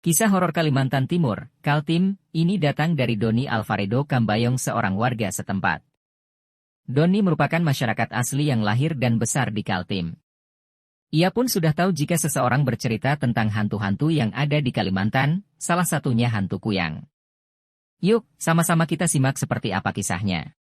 Kisah horor Kalimantan Timur, Kaltim, ini datang dari Doni Alvaredo Kambayong, seorang warga setempat. Doni merupakan masyarakat asli yang lahir dan besar di Kaltim. Ia pun sudah tahu jika seseorang bercerita tentang hantu-hantu yang ada di Kalimantan, salah satunya hantu kuyang. Yuk, sama-sama kita simak seperti apa kisahnya.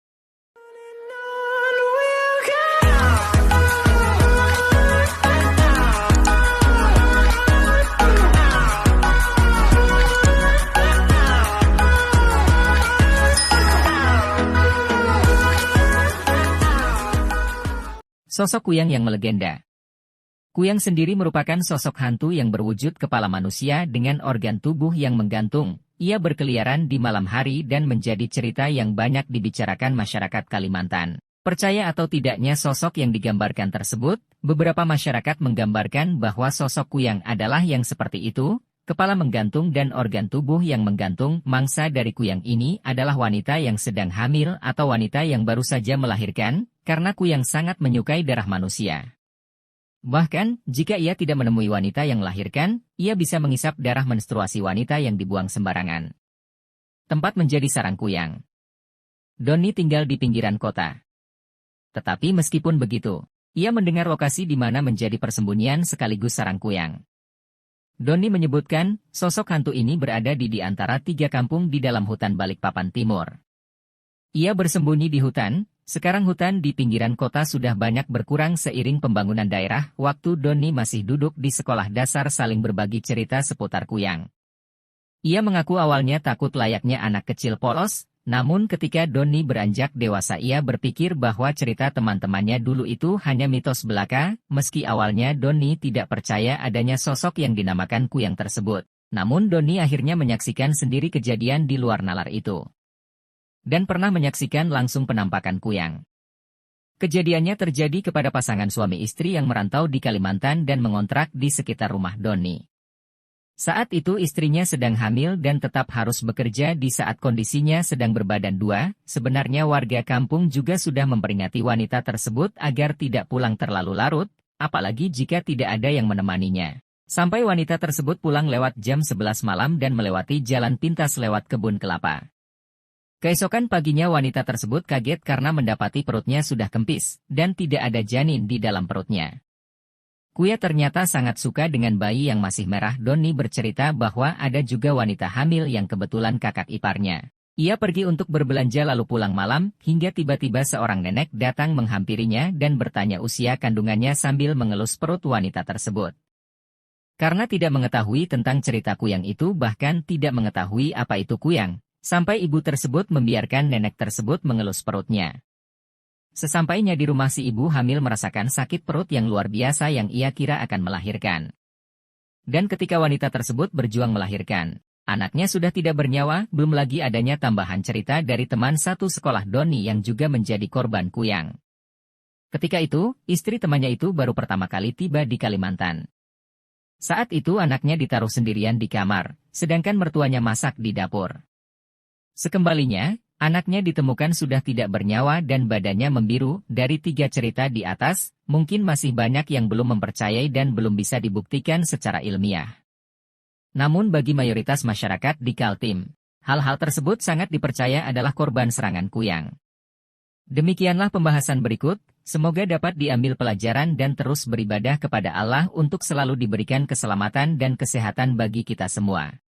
Sosok kuyang yang melegenda. Kuyang sendiri merupakan sosok hantu yang berwujud kepala manusia dengan organ tubuh yang menggantung. Ia berkeliaran di malam hari dan menjadi cerita yang banyak dibicarakan masyarakat Kalimantan. Percaya atau tidaknya sosok yang digambarkan tersebut, beberapa masyarakat menggambarkan bahwa sosok kuyang adalah yang seperti itu, kepala menggantung dan organ tubuh yang menggantung. Mangsa dari kuyang ini adalah wanita yang sedang hamil atau wanita yang baru saja melahirkan, karena kuyang sangat menyukai darah manusia. Bahkan, jika ia tidak menemui wanita yang melahirkan, ia bisa mengisap darah menstruasi wanita yang dibuang sembarangan. Tempat menjadi sarang kuyang. Doni tinggal di pinggiran kota. Tetapi meskipun begitu, ia mendengar lokasi di mana menjadi persembunyian sekaligus sarang kuyang. Doni menyebutkan, sosok hantu ini berada di antara 3 kampung di dalam hutan Balikpapan Timur. Ia bersembunyi di hutan. Sekarang hutan di pinggiran kota sudah banyak berkurang seiring pembangunan daerah. Waktu Doni masih duduk di sekolah dasar saling berbagi cerita seputar kuyang. Ia mengaku awalnya takut layaknya anak kecil polos, namun ketika Doni beranjak dewasa ia berpikir bahwa cerita teman-temannya dulu itu hanya mitos belaka. Meski awalnya Doni tidak percaya adanya sosok yang dinamakan kuyang tersebut. Namun Doni akhirnya menyaksikan sendiri kejadian di luar nalar itu. Dan pernah menyaksikan langsung penampakan kuyang. Kejadiannya terjadi kepada pasangan suami istri yang merantau di Kalimantan dan mengontrak di sekitar rumah Doni. Saat itu istrinya sedang hamil dan tetap harus bekerja di saat kondisinya sedang berbadan 2. Sebenarnya warga kampung juga sudah memperingati wanita tersebut agar tidak pulang terlalu larut, apalagi jika tidak ada yang menemaninya. Sampai wanita tersebut pulang lewat jam 11 malam dan melewati jalan pintas lewat kebun kelapa. Keesokan paginya wanita tersebut kaget karena mendapati perutnya sudah kempis, dan tidak ada janin di dalam perutnya. Kuya ternyata sangat suka dengan bayi yang masih merah. Doni bercerita bahwa ada juga wanita hamil yang kebetulan kakak iparnya. Ia pergi untuk berbelanja lalu pulang malam, hingga tiba-tiba seorang nenek datang menghampirinya dan bertanya usia kandungannya sambil mengelus perut wanita tersebut. Karena tidak mengetahui tentang cerita kuyang itu, bahkan tidak mengetahui apa itu kuyang, sampai ibu tersebut membiarkan nenek tersebut mengelus perutnya. Sesampainya di rumah, si ibu hamil merasakan sakit perut yang luar biasa yang ia kira akan melahirkan. Dan ketika wanita tersebut berjuang melahirkan, anaknya sudah tidak bernyawa. Belum lagi adanya tambahan cerita dari teman satu sekolah Doni yang juga menjadi korban kuyang. Ketika itu, istri temannya itu baru pertama kali tiba di Kalimantan. Saat itu anaknya ditaruh sendirian di kamar, sedangkan mertuanya masak di dapur. Sekembalinya, anaknya ditemukan sudah tidak bernyawa dan badannya membiru. Dari 3 cerita di atas, mungkin masih banyak yang belum mempercayai dan belum bisa dibuktikan secara ilmiah. Namun bagi mayoritas masyarakat di Kaltim, hal-hal tersebut sangat dipercaya adalah korban serangan kuyang. Demikianlah pembahasan berikut, semoga dapat diambil pelajaran dan terus beribadah kepada Allah untuk selalu diberikan keselamatan dan kesehatan bagi kita semua.